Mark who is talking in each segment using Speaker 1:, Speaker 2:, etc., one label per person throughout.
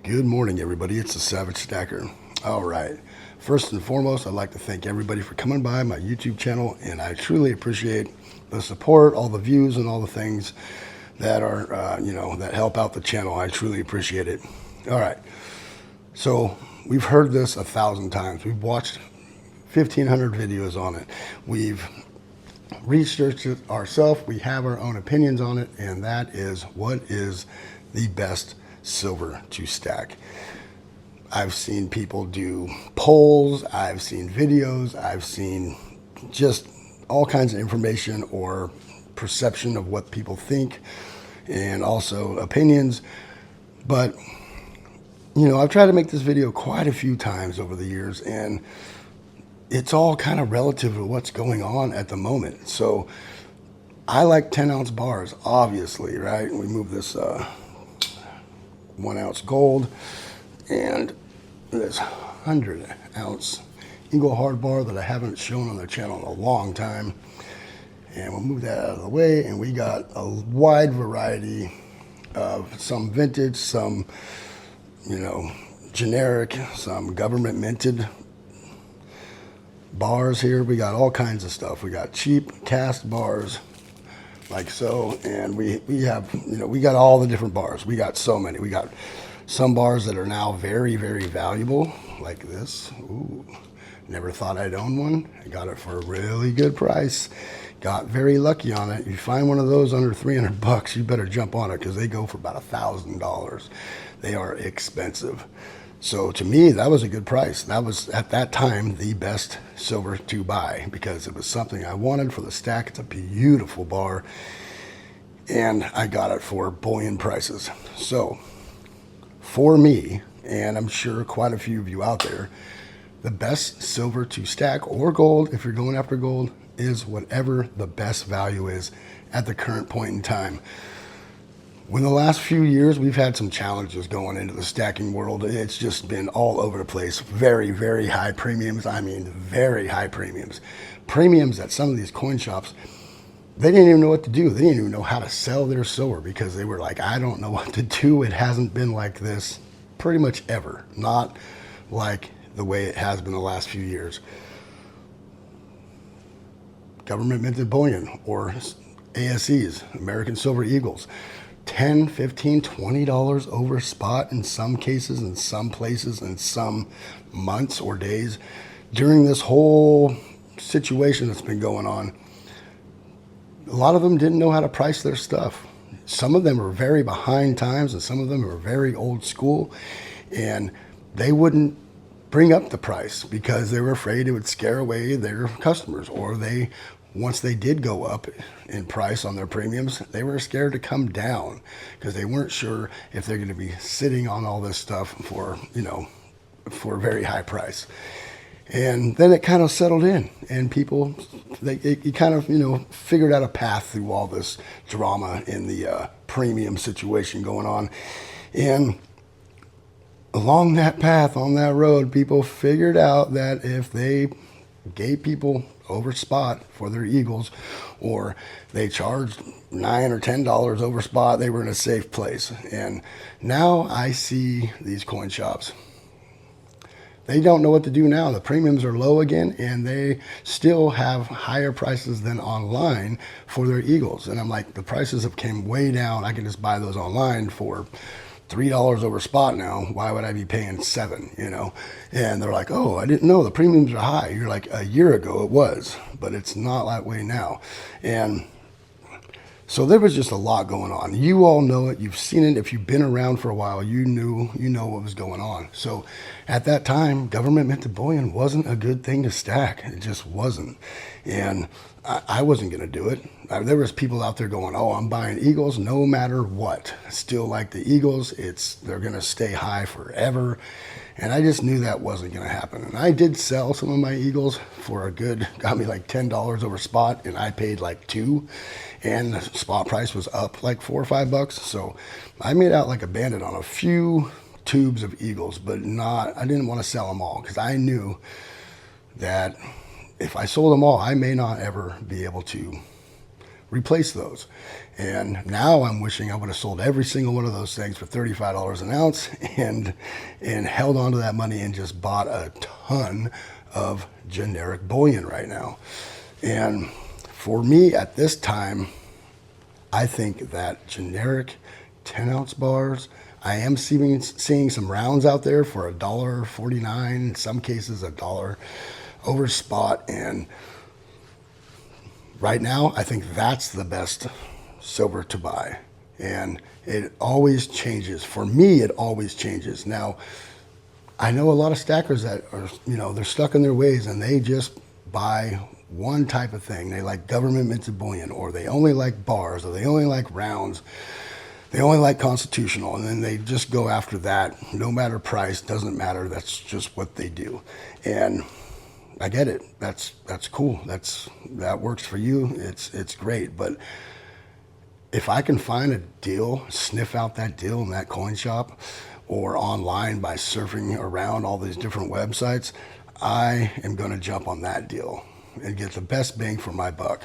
Speaker 1: Good morning, everybody. It's the Savage Stacker. All right. First and foremost, I'd like to thank everybody for coming by my YouTube channel, and I truly appreciate the support, all the views, and all the things that are, that help out the channel. I truly appreciate it. All right. So we've heard this 1,000 times. We've watched 1,500 videos on it. We've researched it ourselves. We have our own opinions on it, and that is what is the best silver to stack. I've seen people do polls, I've seen videos, I've seen just all kinds of information or perception of what people think and also opinions. But, I've tried to make this video quite a few times over the years, and it's all kind of relative to what's going on at the moment. So I like 10-ounce bars, obviously, right? We move this 1-ounce gold and this 100-ounce Eagle hard bar that I haven't shown on the channel in a long time. And we'll move that out of the way, and we got a wide variety of some vintage, some, generic, some government minted bars here. We got all kinds of stuff. We got cheap cast bars like so, and we have, we got all the different bars. We got so many. We got some bars that are now very, very valuable, like this. Ooh, never thought I'd own one. I got it for a really good price. Got very lucky on it. If you find one of those under 300 bucks, you better jump on it, because they go for about $1,000. They are expensive. So to me, that was a good price. That was, at that time, the best silver to buy, because it was something I wanted for the stack. It's a beautiful bar, and I got it for bullion prices. So for me, and I'm sure quite a few of you out there, the best silver to stack, or gold, if you're going after gold, is whatever the best value is at the current point in time. In the last few years, we've had some challenges going into the stacking world. It's just been all over the place. Very, very high premiums. I mean, very high premiums. Premiums at some of these coin shops, they didn't even know what to do. They didn't even know how to sell their silver, because they were like, I don't know what to do. It hasn't been like this pretty much ever. Not like the way it has been the last few years. Government minted bullion, or ASEs, American Silver Eagles. $10, $15, $20 over spot in some cases, in some places, in some months or days. During this whole situation that's been going on, a lot of them didn't know how to price their stuff. Some of them were very behind times, and some of them were very old school, and they wouldn't bring up the price because they were afraid it would scare away their customers, or once they did go up in price on their premiums, they were scared to come down, because they weren't sure if they're going to be sitting on all this stuff for a very high price. And then it kind of settled in, and people, you kind of, figured out a path through all this drama in the premium situation going on. And along that path, on that road, people figured out that if they gave people over spot for their Eagles, or they charged $9 or $10 over spot, they were in a safe place. And now I see these coin shops, they don't know what to do now. The premiums are low again, and they still have higher prices than online for their Eagles. And I'm like, the prices have came way down. I can just buy those online for $3 over spot now. Why would I be paying $7, And they're like, oh, I didn't know the premiums are high. You're like, a year ago it was, but it's not that way now. And so there was just a lot going on. You all know it. You've seen it. If you've been around for a while, you know what was going on. So at that time, government minted bullion wasn't a good thing to stack. It just wasn't. And I wasn't going to do it. There was people out there going, oh, I'm buying Eagles no matter what. Still like the Eagles. They're going to stay high forever. And I just knew that wasn't going to happen. And I did sell some of my Eagles for got me like $10 over spot, and I paid like $2. And the spot price was up like $4 or $5. So I made out like a bandit on a few tubes of Eagles, but I didn't want to sell them all, because I knew that if I sold them all, I may not ever be able to replace those. And now I'm wishing I would have sold every single one of those things for $35 an ounce and held on to that money and just bought a ton of generic bullion right now. And for me at this time, I think that generic 10-ounce bars, I am seeing some rounds out there for $1.49, in some cases $1 over spot. And right now, I think that's the best silver to buy. And it always changes. For me, it always changes. Now, I know a lot of stackers that are, they're stuck in their ways and they just buy one type of thing. They like government minted bullion, or they only like bars, or they only like rounds. They only like constitutional, and then they just go after that. No matter price, doesn't matter. That's just what they do. And I get it. That's cool. That works for you. It's great. But if I can find a deal, sniff out that deal in that coin shop or online by surfing around all these different websites, I am going to jump on that deal and get the best bang for my buck.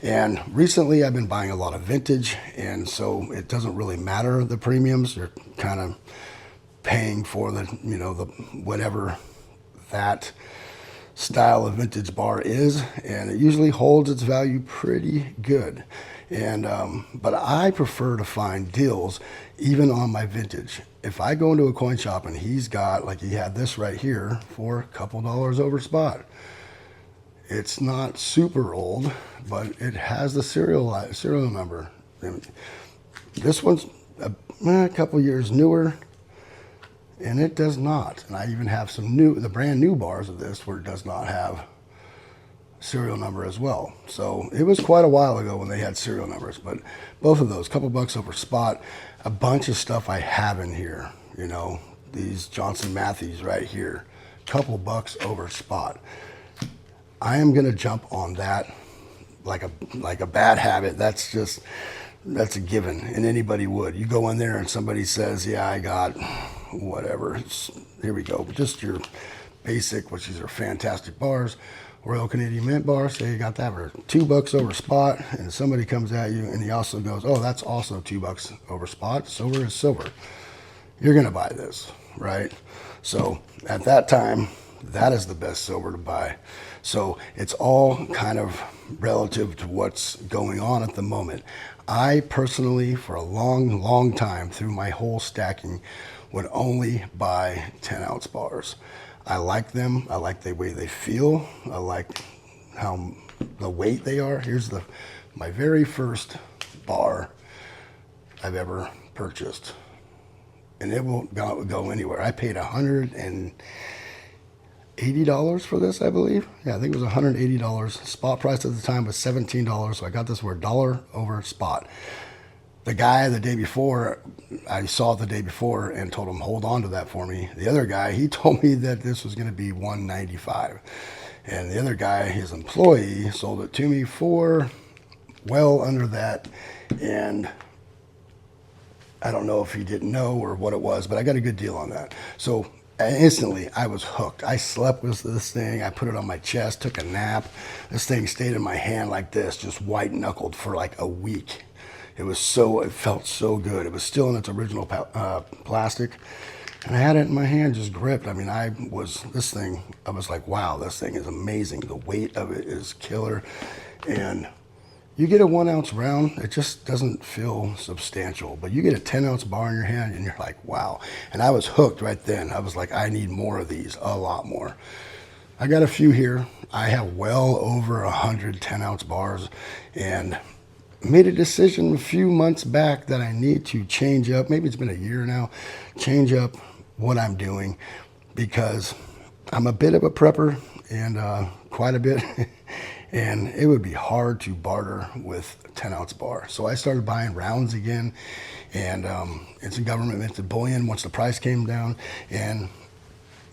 Speaker 1: And recently I've been buying a lot of vintage, and so it doesn't really matter the premiums. You're kind of paying for the whatever that style of vintage bar is, and it usually holds its value pretty good. And but I prefer to find deals even on my vintage. If I go into a coin shop and he's got, like he had this right here for a couple dollars over spot, it's not super old, but it has the serial number. This one's a couple years newer, and it does not. And I even have the brand new bars of this where it does not have serial number as well. So it was quite a while ago when they had serial numbers, but both of those, couple bucks over spot. A bunch of stuff I have in here, these Johnson Mattheys right here, couple bucks over spot. I am going to jump on that like a bad habit. That's a given, and anybody would. You go in there and somebody says, yeah, I got whatever. Here we go. Just your basic, which these are fantastic bars. Royal Canadian Mint bar, say you got that for $2 over spot, and somebody comes at you and he also goes, oh, that's also $2 over spot. Silver is silver. You're going to buy this, right? So at that time, that is the best silver to buy. So it's all kind of relative to what's going on at the moment. I personally, for a long, long time through my whole stacking, would only buy 10-ounce bars. I like them. I like the way they feel. I like how the weight they are. Here's my very first bar I've ever purchased, and it won't go anywhere. I paid $180 for this, I believe. Yeah, I think it was $180. Spot price at the time was $17, so I got this for $1 over spot. The guy the day before, I saw it the day before and told him, hold on to that for me. The other guy, he told me that this was going to be $195. And the other guy, his employee, sold it to me for well under that. And I don't know if he didn't know or what it was, but I got a good deal on that. So instantly, I was hooked. I slept with this thing. I put it on my chest, took a nap. This thing stayed in my hand like this, just white knuckled for like a week. It felt so good. It was still in its original plastic, and I had it in my hand just gripped. I mean, I was like, wow, this thing is amazing. The weight of it is killer. And you get a 1-ounce round, it just doesn't feel substantial, but you get a 10-ounce bar in your hand and you're like, wow. And I was hooked right then. I was like, I need more of these, a lot more. I got a few here. I have well over 100 10-ounce bars, and made a decision a few months back that I need to change up. Maybe it's been a year now. Change up what I'm doing, because I'm a bit of a prepper, and quite a bit. And it would be hard to barter with a 10-ounce bar. So I started buying rounds again, and it's a government minted bullion once the price came down. And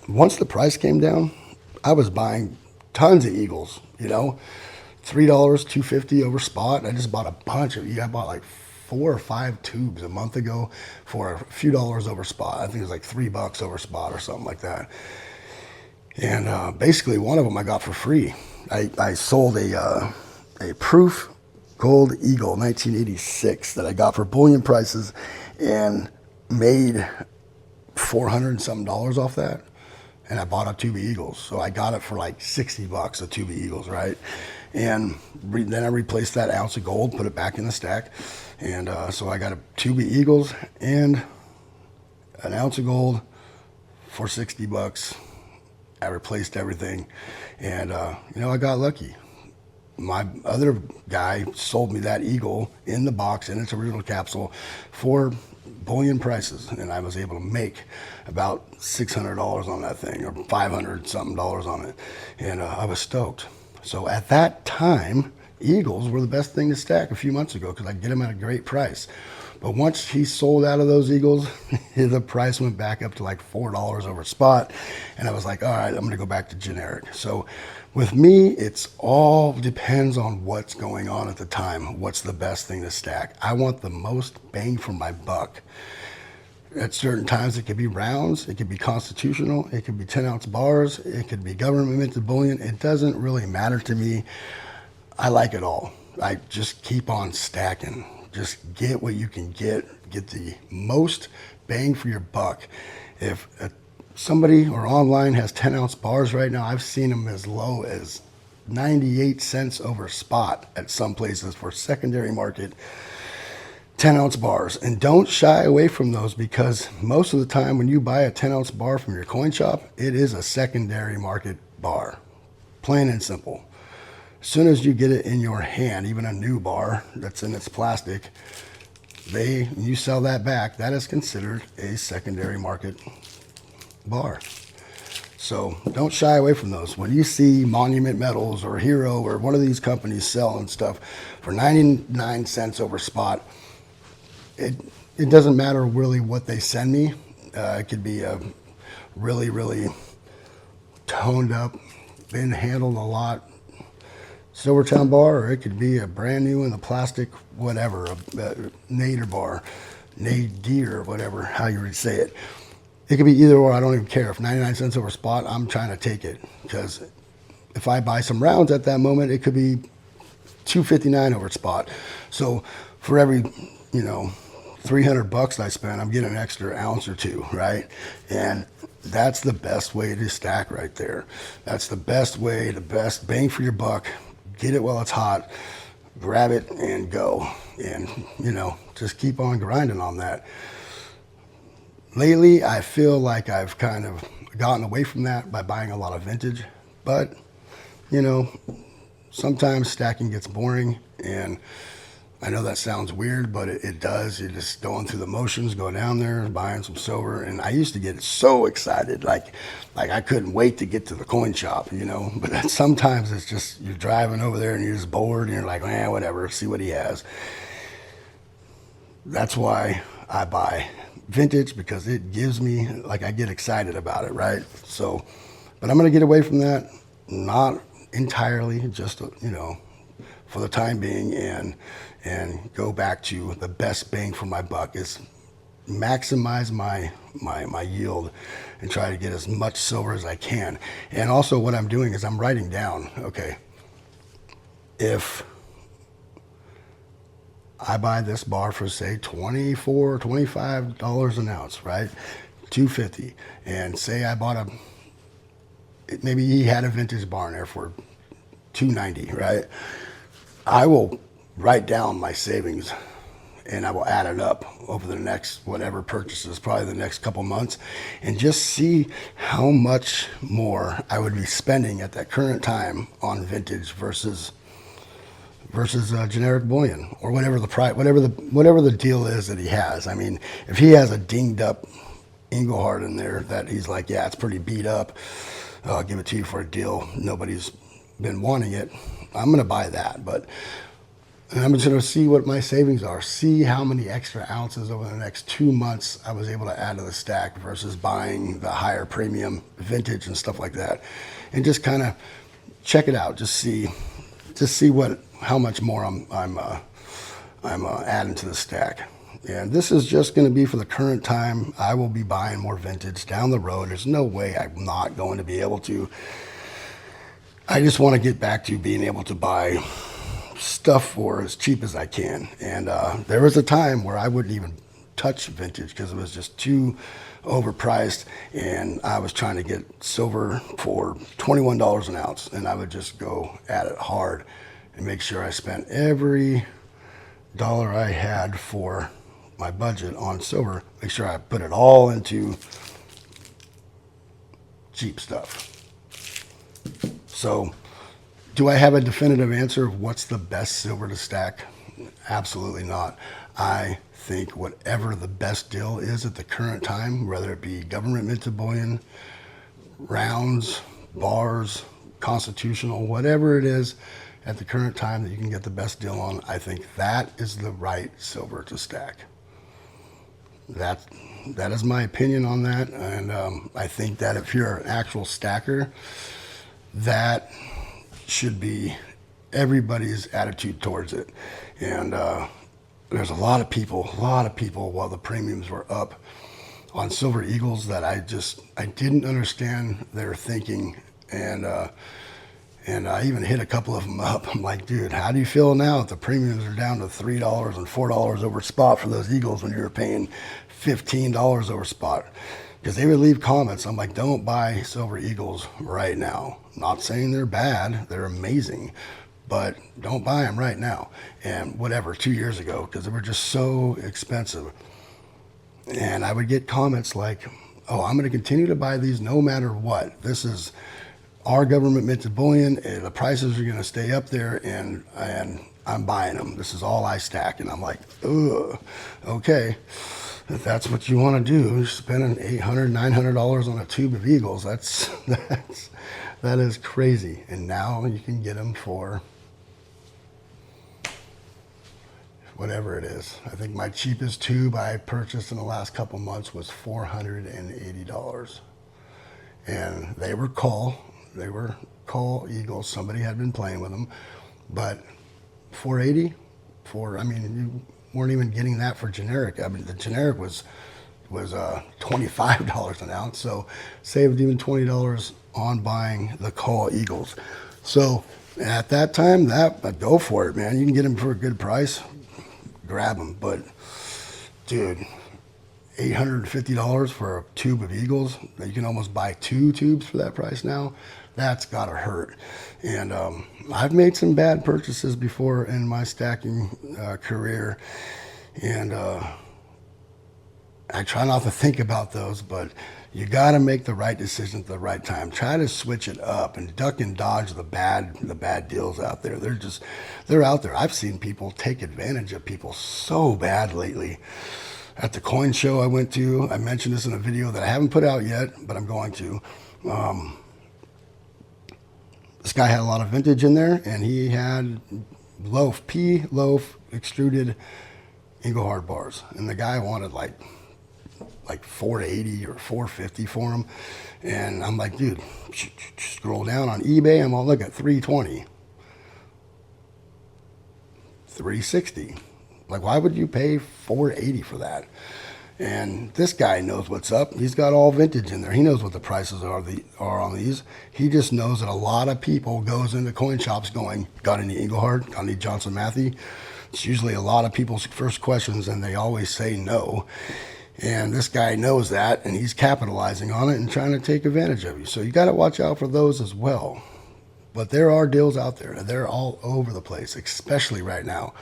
Speaker 1: once the price came down, I was buying tons of Eagles, $3, $2.50 over spot. I just bought a bunch of. I bought like 4 or 5 tubes a month ago for a few dollars over spot. I think it was like $3 over spot or something like that. And basically, one of them I got for free. I sold a proof Gold Eagle 1986 that I got for bullion prices and made 400 and something dollars off that. And I bought a tube of Eagles. So I got it for like $60 a tube of Eagles, right? And then I replaced that ounce of gold, put it back in the stack. And so I got a tube of Eagles and an ounce of gold for $60. I replaced everything. And, you know, I got lucky. My other guy sold me that Eagle in the box in its original capsule for bullion prices, and I was able to make about $600 on that thing, or 500 something dollars on it, and I was stoked. So at that time, Eagles were the best thing to stack a few months ago because I could get them at a great price. But once he sold out of those Eagles, the price went back up to like $4 over spot. And I was like, all right, I'm going to go back to generic. So with me, it's all depends on what's going on at the time. What's the best thing to stack? I want the most bang for my buck. At certain times, it could be rounds, it could be constitutional, it could be 10-ounce bars, it could be government minted bullion. It doesn't really matter to me. I like it all. I just keep on stacking. Just get what you can get the most bang for your buck. If somebody or online has 10-ounce bars right now, I've seen them as low as 98 cents over spot at some places for secondary market 10-ounce bars. And don't shy away from those, because most of the time when you buy a 10-ounce bar from your coin shop, it is a secondary market bar, plain and simple. As soon as you get it in your hand, even a new bar that's in its plastic, you sell that back, that is considered a secondary market bar. So don't shy away from those. When you see Monument Metals or Hero or one of these companies selling stuff for 99 cents over spot, it doesn't matter really what they send me. It could be a really, really toned up, been handled a lot Silvertown bar, or it could be a brand new in the plastic, whatever, a Nader bar, Nadir, whatever, how you would say it. It could be either or, I don't even care. If 99 cents over spot, I'm trying to take it, because if I buy some rounds at that moment, it could be $2.59 over spot. So for every, $300 I spend, I'm getting an extra ounce or two, right? And that's the best way to stack right there. That's the best way, the best bang for your buck. Get it while it's hot, grab it and go. And, just keep on grinding on that. Lately, I feel like I've kind of gotten away from that by buying a lot of vintage. But, sometimes stacking gets boring, and I know that sounds weird, but it does. You're just going through the motions, go down there, buying some silver. And I used to get so excited, like I couldn't wait to get to the coin shop, But then sometimes it's just, you're driving over there and you're just bored and you're like, whatever, see what he has. That's why I buy vintage, because it gives me, I get excited about it, right? So, but I'm going to get away from that, not entirely, just, for the time being, and go back to the best bang for my buck is maximize my yield and try to get as much silver as I can. And also what I'm doing is I'm writing down, okay, if I buy this bar for say $24, $25 an ounce, right? $2.50, and say I bought maybe he had a vintage bar in there for $2.90, right? I will write down my savings and I will add it up over the next whatever purchases, probably the next couple months, and just see how much more I would be spending at that current time on vintage versus generic bullion, or whatever the price, whatever the deal is that he has. I mean, if he has a dinged up Engelhardt in there that he's like, yeah, it's pretty beat up, I'll give it to you for a deal, nobody's been wanting it, I'm going to buy that. But I'm just going to see what my savings are, see how many extra ounces over the next 2 months I was able to add to the stack versus buying the higher premium vintage and stuff like that, and just kind of check it out, just see how much more I'm adding to the stack. And this is just going to be for the current time. I will be buying more vintage down the road. There's no way I'm not going to be able to. I just want to get back to being able to buy stuff for as cheap as I can. And there was a time where I wouldn't even touch vintage because it was just too overpriced, and I was trying to get silver for $21 an ounce, and I would just go at it hard and make sure I spent every dollar I had for my budget on silver, make sure I put it all into cheap stuff. So do I have a definitive answer of what's the best silver to stack? Absolutely not. I think whatever the best deal is at the current time, whether it be government minted bullion, rounds, bars, constitutional, whatever it is at the current time that you can get the best deal on, I think that is the right silver to stack. That is my opinion on that. And I think that if you're an actual stacker, that should be everybody's attitude towards it. And there's a lot of people while the premiums were up on Silver Eagles that I didn't understand their thinking. And I even hit a couple of them up. I'm like, dude, how do you feel now that the premiums are down to $3 and $4 over spot for those Eagles when you were paying $15 over spot? Because they would leave comments. I'm like, don't buy Silver Eagles right now. Not saying they're bad. They're amazing. But don't buy them right now. And whatever, 2 years ago, because they were just so expensive. And I would get comments like, oh, I'm going to continue to buy these no matter what. This is our government minted bullion. The prices are going to stay up there, and I'm buying them. This is all I stack. And I'm like, ugh, okay. If that's what you want to do, spending $800, $900 on a tube of Eagles, that is crazy. And now you can get them for whatever it is. I think my cheapest tube I purchased in the last couple months was $480. And they were call Eagles. Somebody had been playing with them. But $480 I mean, you weren't even getting that for generic. I mean, the generic was $25 an ounce, so saved even $20 on buying the call Eagles. So at that time, go for it, man. You can get them for a good price, grab them. But dude, $850 for a tube of Eagles, you can almost buy 2 tubes for that price now. That's gotta hurt. And I've made some bad purchases before in my stacking career, and I try not to think about those, but you got to make the right decision at the right time. Try to switch it up and duck and dodge the bad deals out there. They're out there. I've seen people take advantage of people so bad lately. At the coin show I went to, I mentioned this in a video that I haven't put out yet, but I'm going to. This guy had a lot of vintage in there, and he had loaf extruded Engelhard bars, and the guy wanted like $480 or $450 for them. And I'm like, dude, scroll down on eBay, I'm gonna look at $320, $360. Like, why would you pay $480 for that? And this guy knows what's up. He's got all vintage in there. He knows what the prices are on these. He just knows that a lot of people goes into coin shops going, got any Engelhard? Got any Johnson Matthey? It's usually a lot of people's first questions, and they always say no. And this guy knows that, and he's capitalizing on it and trying to take advantage of you. So you got to watch out for those as well. But there are deals out there. They're all over the place, especially right now.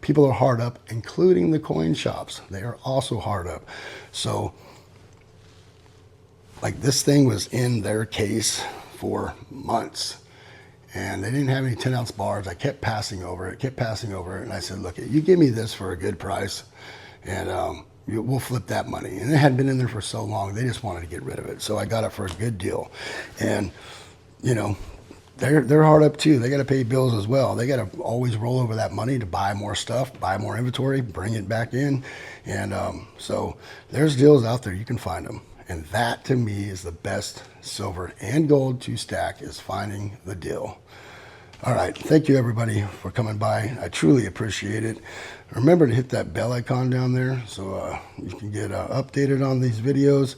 Speaker 1: People are hard up, including the coin shops. They are also hard up. So, like, this thing was in their case for months, and they didn't have any 10-ounce bars. I kept passing over it, and I said, look, you give me this for a good price, and we'll flip that money. And it had been in there for so long, they just wanted to get rid of it. So I got it for a good deal. And, you know, they're hard up too. They got to pay bills as well. They got to always roll over that money to buy more stuff, buy more inventory, bring it back in. And so there's deals out there. You can find them. And that, to me, is the best silver and gold to stack, is finding the deal. All right. Thank you, everybody, for coming by. I truly appreciate it. Remember to hit that bell icon down there so you can get updated on these videos.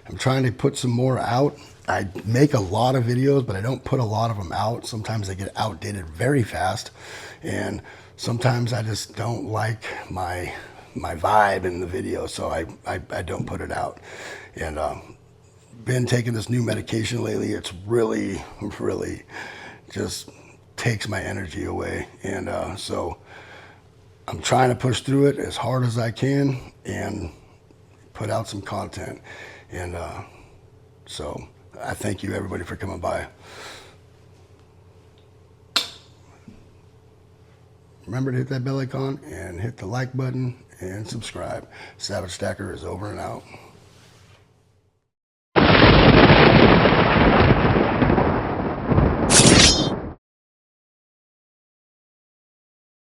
Speaker 1: I'm trying to put some more out. I make a lot of videos, but I don't put a lot of them out. Sometimes they get outdated very fast, and sometimes I just don't like my vibe in the video, so I don't put it out. And been taking this new medication lately. It's really, really just takes my energy away, and so I'm trying to push through it as hard as I can and put out some content. And so I thank you everybody for coming by. Remember to hit that bell icon and hit the like button and subscribe. Savage Stacker is over and out.